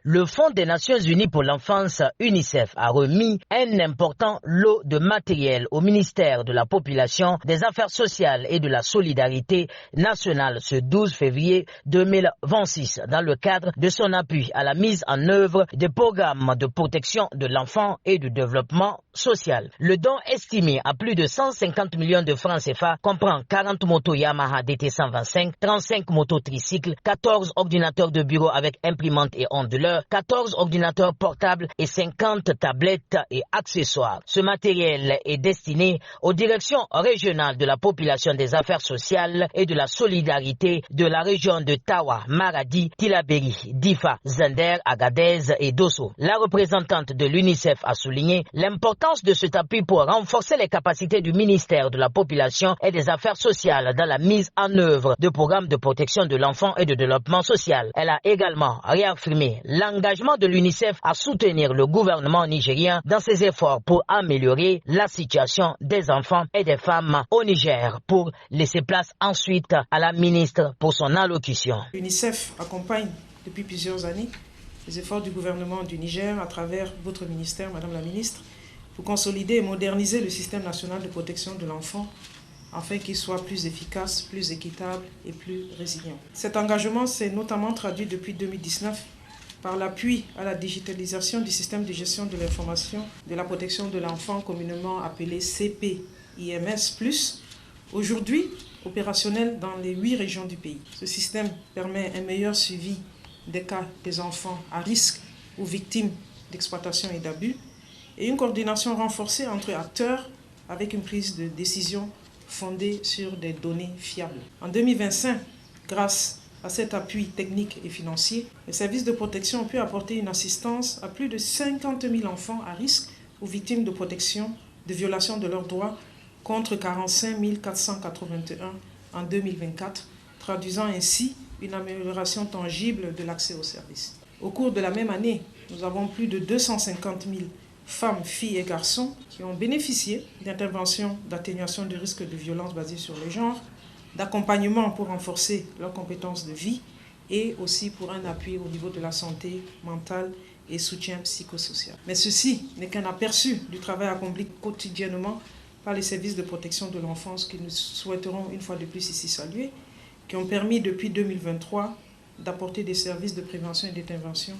Le Fonds des Nations Unies pour l'enfance, UNICEF, a remis un important lot de matériel au ministère de la Population, des Affaires sociales et de la Solidarité nationale ce 12 février 2026 dans le cadre de son appui à la mise en œuvre des programmes de protection de l'enfant et du développement social. Le don estimé à plus de 150 millions de francs CFA comprend 40 motos Yamaha DT 125, 35 motos tricycles, 14 ordinateurs de bureau avec imprimante et onduleur, 14 ordinateurs portables et 50 tablettes et accessoires. Ce matériel est destiné aux directions régionales de la population, des affaires sociales et de la solidarité de la région de Tawa, Maradi, Tillabéri, Difa, Zender, Agadez et Dosso. La représentante de l'UNICEF a souligné l'importance de cet appui pour renforcer les capacités du ministère de la Population et des Affaires sociales dans la mise en œuvre de programmes de protection de l'enfant et de développement social. Elle a également réaffirmé l'engagement de l'UNICEF à soutenir le gouvernement nigérien dans ses efforts pour améliorer la situation des enfants et des femmes au Niger. Pour laisser place ensuite à la ministre pour son allocution. L'UNICEF accompagne depuis plusieurs années les efforts du gouvernement du Niger à travers votre ministère, Madame la Ministre, pour consolider et moderniser le système national de protection de l'enfant afin qu'il soit plus efficace, plus équitable et plus résilient. Cet engagement s'est notamment traduit depuis 2019 par l'appui à la digitalisation du système de gestion de l'information de la protection de l'enfant, communément appelé CPIMS+, aujourd'hui opérationnel dans les 8 régions du pays. Ce système permet un meilleur suivi des cas des enfants à risque ou victimes d'exploitation et d'abus et une coordination renforcée entre acteurs avec une prise de décision fondée sur des données fiables. En 2025, grâce à cet appui technique et financier, les services de protection ont pu apporter une assistance à plus de 50 000 enfants à risque ou victimes de protection, de violation de leurs droits, contre 45 481 en 2024, traduisant ainsi une amélioration tangible de l'accès aux services. Au cours de la même année, nous avons plus de 250 000 femmes, filles et garçons qui ont bénéficié d'interventions d'atténuation du risque de violence basées sur le genre, d'accompagnement pour renforcer leurs compétences de vie et aussi pour un appui au niveau de la santé mentale et soutien psychosocial. Mais ceci n'est qu'un aperçu du travail accompli quotidiennement par les services de protection de l'enfance que nous souhaiterons une fois de plus ici saluer, qui ont permis depuis 2023 d'apporter des services de prévention et d'intervention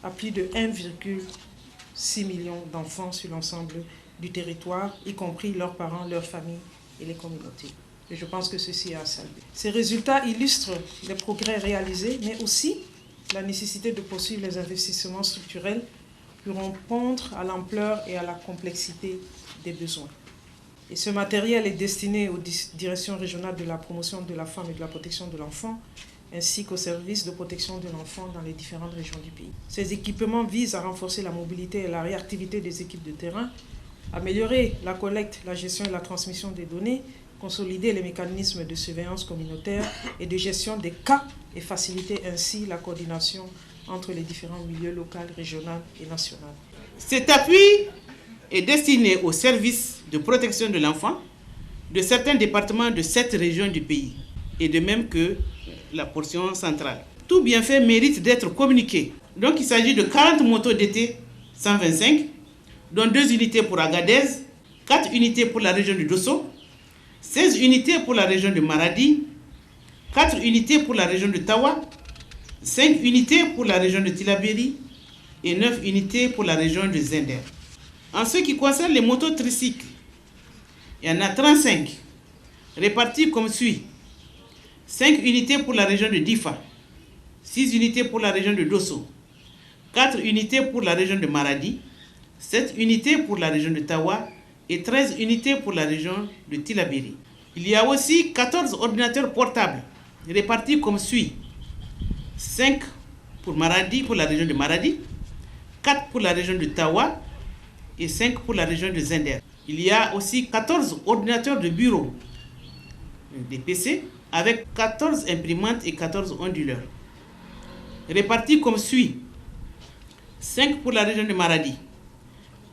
à plus de 1,6 million d'enfants sur l'ensemble du territoire, y compris leurs parents, leurs familles et les communautés. Et je pense que ceci est à saluer. Ces résultats illustrent les progrès réalisés, mais aussi la nécessité de poursuivre les investissements structurels pour répondre à l'ampleur et à la complexité des besoins. Et ce matériel est destiné aux directions régionales de la promotion de la femme et de la protection de l'enfant, ainsi qu'aux services de protection de l'enfant dans les différentes régions du pays. Ces équipements visent à renforcer la mobilité et la réactivité des équipes de terrain, améliorer la collecte, la gestion et la transmission des données, consolider les mécanismes de surveillance communautaire et de gestion des cas et faciliter ainsi la coordination entre les différents milieux locaux, régionaux et nationaux. Cet appui est destiné aux services de protection de l'enfant de certains départements de 7 régions du pays, et de même que la portion centrale. Tout bienfait mérite d'être communiqué. Donc il s'agit de 40 motos DT 125, dont 2 unités pour Agadez, 4 unités pour la région de Dosso, 16 unités pour la région de Maradi, 4 unités pour la région de Tawa, 5 unités pour la région de Tillabéri et 9 unités pour la région de Zender. En ce qui concerne les motos tricycles, il y en a 35, répartis comme suit. 5 unités pour la région de Difa, 6 unités pour la région de Dosso, 4 unités pour la région de Maradi, 7 unités pour la région de Tawa et 13 unités pour la région de Tillabéri. Il y a aussi 14 ordinateurs portables répartis comme suit. 5 pour Maradi, pour la région de Maradi, 4 pour la région de Tawa et 5 pour la région de Zender. Il y a aussi 14 ordinateurs de bureau, des PC, avec 14 imprimantes et 14 onduleurs, répartis comme suit. 5 pour la région de Maradi,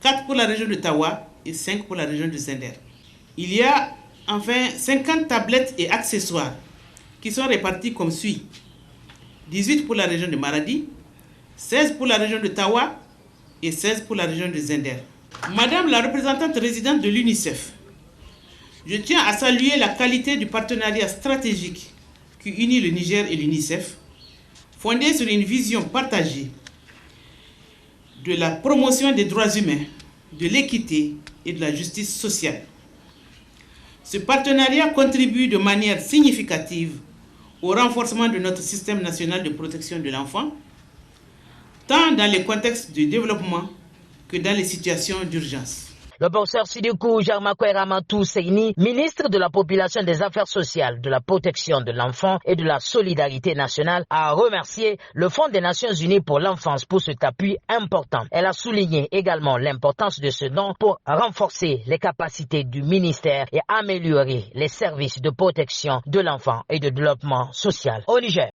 4 pour la région de Tawa et 5 pour la région de Zender. Il y a enfin 50 tablettes et accessoires qui sont répartis comme suit. 18 pour la région de Maradi, 16 pour la région de Tawa et 16 pour la région de Zender. Madame la représentante résidente de l'UNICEF, je tiens à saluer la qualité du partenariat stratégique qui unit le Niger et l'UNICEF, fondé sur une vision partagée de la promotion des droits humains, de l'équité et de la justice sociale. Ce partenariat contribue de manière significative au renforcement de notre système national de protection de l'enfant, tant dans les contextes de développement que dans les situations d'urgence. Le professeur Sidikou Jarmakoué Ramatou Seini, ministre de la Population, des Affaires sociales, de la protection de l'enfant et de la solidarité nationale, a remercié le Fonds des Nations Unies pour l'enfance pour cet appui important. Elle a souligné également l'importance de ce don pour renforcer les capacités du ministère et améliorer les services de protection de l'enfant et de développement social au Niger.